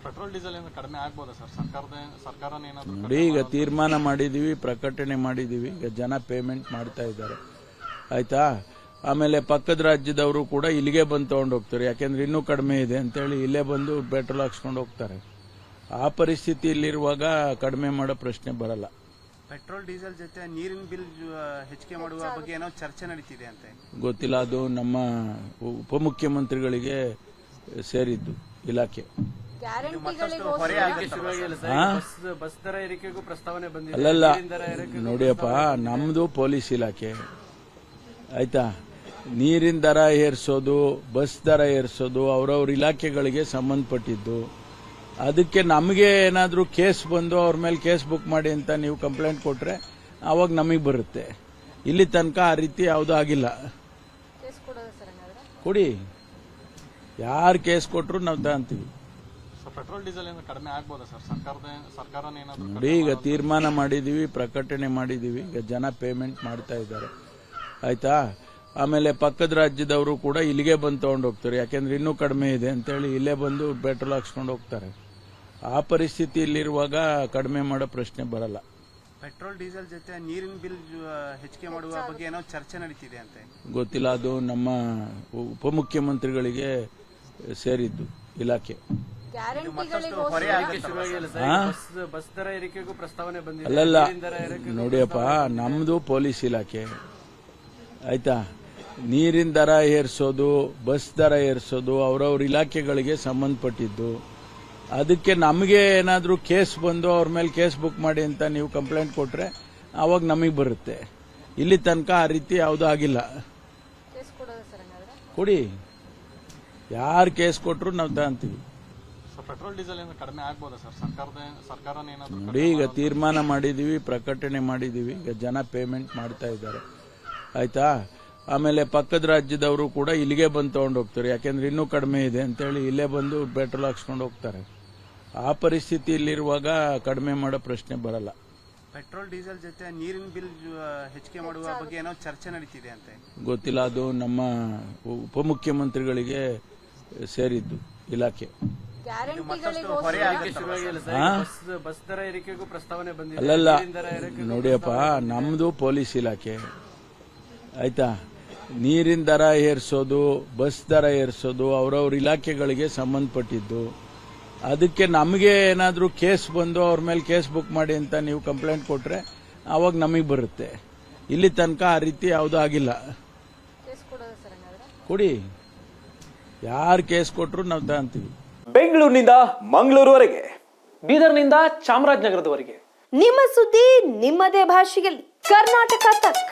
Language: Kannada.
ಪೆಟ್ರೋಲ್ ಡೀಸೆಲ್ ಏನು ಕಡಿಮೆ ಆಗ್ಬೋದಾ ಸರ್? ಸರ್ಕಾರನೇ ಏನಾದರೂ ನೋಡಿ, ಈಗ ತೀರ್ಮಾನ ಮಾಡಿದೀವಿ, ಪ್ರಕಟಣೆ ಮಾಡಿದೀವಿ. ಈಗ ಜನ ಪೇಮೆಂಟ್ ಮಾಡ್ತಾ ಇದ್ದಾರೆ, ಆಯ್ತಾ. ಆಮೇಲೆ ಪಕ್ಕದ ರಾಜ್ಯದವರು ಕೂಡ ಇಲ್ಲಿಗೆ ಬಂದು ತಗೊಂಡು ಹೋಗ್ತಾರೆ, ಯಾಕೆಂದ್ರೆ ಇನ್ನೂ ಕಡಿಮೆ ಇದೆ ಅಂತೇಳಿ ಇಲ್ಲೇ ಬಂದು ಪೆಟ್ರೋಲ್ ಹಾಕ್ಸ್ಕೊಂಡು ಹೋಗ್ತಾರೆ. ಆ ಪರಿಸ್ಥಿತಿಯಲ್ಲಿರುವಾಗ ಕಡಿಮೆ ಮಾಡೋ ಪ್ರಶ್ನೆ ಬರಲ್ಲ. ಪೆಟ್ರೋಲ್ ಡೀಸೆಲ್ ಜೊತೆ ನೀರಿನ ಬಿಲ್ ಹೆಚ್ಚಿಗೆ ಮಾಡುವ ಬಗ್ಗೆ ಏನೋ ಚರ್ಚೆ ನಡೀತಿದೆ ಅಂತೆ. ಗೊತ್ತಿಲ್ಲ, ಅದು ನಮ್ಮ ಉಪಮುಖ್ಯಮಂತ್ರಿಗಳಿಗೆ ಸೇರಿದ್ದು ಇಲಾಖೆ. ಅಲ್ಲಲ್ಲ, ನೋಡಿಯಪ್ಪ, ನಮ್ದು ಪೊಲೀಸ್ ಇಲಾಖೆ, ಆಯ್ತಾ. ನೀರಿನ ದರ ಏರ್ಸೋದು, ಬಸ್ ದರ ಏರ್ಸೋದು ಅವ್ರವ್ರ ಇಲಾಖೆಗಳಿಗೆ ಸಂಬಂಧಪಟ್ಟಿದ್ದು. ಅದಕ್ಕೆ ನಮಗೆ ಏನಾದರೂ ಕೇಸ್ ಬಂದು ಅವ್ರ ಮೇಲೆ ಕೇಸ್ ಬುಕ್ ಮಾಡಿ ಅಂತ ನೀವು ಕಂಪ್ಲೇಂಟ್ ಕೊಟ್ರೆ ಅವಾಗ ನಮಗೆ ಬರುತ್ತೆ. ಇಲ್ಲಿ ತನಕ ಆ ರೀತಿ ಯಾವುದೂ ಆಗಿಲ್ಲ. ಕೊಡಿ, ಯಾರು ಕೇಸ್ ಕೊಟ್ಟರು ನಾವು ತಗೊಂತೀವಿ. ಪೆಟ್ರೋಲ್ ಡೀಸೆಲ್ ಏನು ಕಡಿಮೆ ಆಗ್ಬೋದಾ ಸರ್? ಸರ್ಕಾರನೇ ಏನಾದರೂ ನೋಡಿ, ಈಗ ತೀರ್ಮಾನ ಮಾಡಿದೀವಿ, ಪ್ರಕಟಣೆ ಮಾಡಿದೀವಿ. ಈಗ ಜನ ಪೇಮೆಂಟ್ ಮಾಡ್ತಾ ಇದ್ದಾರೆ, ಆಯ್ತಾ. ಆಮೇಲೆ ಪಕ್ಕದ ರಾಜ್ಯದವರು ಕೂಡ ಇಲ್ಲಿಗೆ ಬಂದು ತಗೊಂಡು ಹೋಗ್ತಾರೆ, ಯಾಕೆಂದ್ರೆ ಇನ್ನೂ ಕಡಿಮೆ ಇದೆ ಅಂತೇಳಿ ಇಲ್ಲೇ ಬಂದು ಪೆಟ್ರೋಲ್ ಹಾಕ್ಸ್ಕೊಂಡು ಹೋಗ್ತಾರೆ. ಆ ಪರಿಸ್ಥಿತಿಯಲ್ಲಿರುವಾಗ ಕಡಿಮೆ ಮಾಡೋ ಪ್ರಶ್ನೆ ಬರಲ್ಲ. ಪೆಟ್ರೋಲ್ ಡೀಸೆಲ್ ಜೊತೆ ನೀರಿನ ಬಿಲ್ ಹೆಚ್ಚಿಗೆ ಮಾಡುವ ಬಗ್ಗೆ ಏನೋ ಚರ್ಚೆ ನಡೀತಿದೆ ಅಂತೆ. ಗೊತ್ತಿಲ್ಲ, ಅದು ನಮ್ಮ ಉಪಮುಖ್ಯಮಂತ್ರಿಗಳಿಗೆ ಸೇರಿದ್ದು ಇಲಾಖೆ. ಅಲ್ಲಲ್ಲ, ನೋಡಿಯಪ್ಪ, ನಮ್ದು ಪೊಲೀಸ್ ಇಲಾಖೆ, ಆಯ್ತಾ. ನೀರಿನ ದರ ಏರ್ಸೋದು, ಬಸ್ ದರ ಏರ್ಸೋದು ಅವ್ರವ್ರ ಇಲಾಖೆಗಳಿಗೆ ಸಂಬಂಧಪಟ್ಟಿದ್ದು. ಅದಕ್ಕೆ ನಮಗೆ ಏನಾದರೂ ಕೇಸ್ ಬಂದು ಅವ್ರ ಮೇಲೆ ಕೇಸ್ ಬುಕ್ ಮಾಡಿ ಅಂತ ನೀವು ಕಂಪ್ಲೇಂಟ್ ಕೊಟ್ರೆ ಅವಾಗ ನಮಗೆ ಬರುತ್ತೆ. ಇಲ್ಲಿ ತನಕ ಆ ರೀತಿ ಯಾವುದೂ ಆಗಿಲ್ಲ. ಕೊಡಿ, ಯಾರು ಕೇಸ್ ಕೊಟ್ಟರು ನಾವು ತಗೊಂತೀವಿ. ಪೆಟ್ರೋಲ್ ಡೀಸೆಲ್ ಏನು ಕಡಿಮೆ ಆಗ್ಬೋದಾ ಸರ್? ಸರ್ಕಾರನೇ ಏನಾದರೂ ನೋಡಿ, ಈಗ ತೀರ್ಮಾನ ಮಾಡಿದೀವಿ, ಪ್ರಕಟಣೆ ಮಾಡಿದೀವಿ. ಈಗ ಜನ ಪೇಮೆಂಟ್ ಮಾಡ್ತಾ ಇದ್ದಾರೆ, ಆಯ್ತಾ. ಆಮೇಲೆ ಪಕ್ಕದ ರಾಜ್ಯದವರು ಕೂಡ ಇಲ್ಲಿಗೆ ಬಂದು ತಗೊಂಡು ಹೋಗ್ತಾರೆ, ಯಾಕೆಂದ್ರೆ ಇನ್ನೂ ಕಡಿಮೆ ಇದೆ ಅಂತೇಳಿ ಇಲ್ಲೇ ಬಂದು ಪೆಟ್ರೋಲ್ ಹಾಕ್ಸ್ಕೊಂಡು ಹೋಗ್ತಾರೆ. ಆ ಪರಿಸ್ಥಿತಿಯಲ್ಲಿರುವಾಗ ಕಡಿಮೆ ಮಾಡೋ ಪ್ರಶ್ನೆ ಬರಲ್ಲ. ಪೆಟ್ರೋಲ್ ಡೀಸೆಲ್ ಜೊತೆ ನೀರಿನ ಬಿಲ್ ಹೆಚ್ಚಿಗೆ ಮಾಡುವ ಬಗ್ಗೆ ಏನೋ ಚರ್ಚೆ ನಡೀತಿದೆ ಅಂತೆ. ಗೊತ್ತಿಲ್ಲ, ಅದು ನಮ್ಮ ಉಪಮುಖ್ಯಮಂತ್ರಿಗಳಿಗೆ ಸೇರಿದ್ದು ಇಲಾಖೆ. ಅಲ್ಲಲ್ಲ, ನೋಡಿಯಪ್ಪ, ನಮ್ದು ಪೊಲೀಸ್ ಇಲಾಖೆ, ಆಯ್ತಾ. ನೀರಿನ ದರ ಏರ್ಸೋದು, ಬಸ್ ದರ ಏರ್ಸೋದು ಅವ್ರವ್ರ ಇಲಾಖೆಗಳಿಗೆ ಸಂಬಂಧಪಟ್ಟಿದ್ದು. ಅದಕ್ಕೆ ನಮಗೆ ಏನಾದರೂ ಕೇಸ್ ಬಂದು ಅವ್ರ ಮೇಲೆ ಕೇಸ್ ಬುಕ್ ಮಾಡಿ ಅಂತ ನೀವು ಕಂಪ್ಲೇಂಟ್ ಕೊಟ್ರೆ ಅವಾಗ ನಮಗೆ ಬರುತ್ತೆ. ಇಲ್ಲಿ ತನಕ ಆ ರೀತಿ ಯಾವುದೂ ಆಗಿಲ್ಲ. ಕೊಡಿ, ಯಾರು ಕೇಸ್ ಕೊಟ್ಟರು ನಾವು ತಗೊಂತೀವಿ. ಬೆಂಗಳೂರಿನಿಂದ ಮಂಗಳೂರುವರೆಗೆ, ಬೀದರ್ನಿಂದ ಚಾಮರಾಜನಗರದವರೆಗೆ ನಿಮ್ಮ ಸುದ್ದಿ ನಿಮ್ಮದೇ ಭಾಷೆಯಲ್ಲಿ. ಕರ್ನಾಟಕ ತಕ್.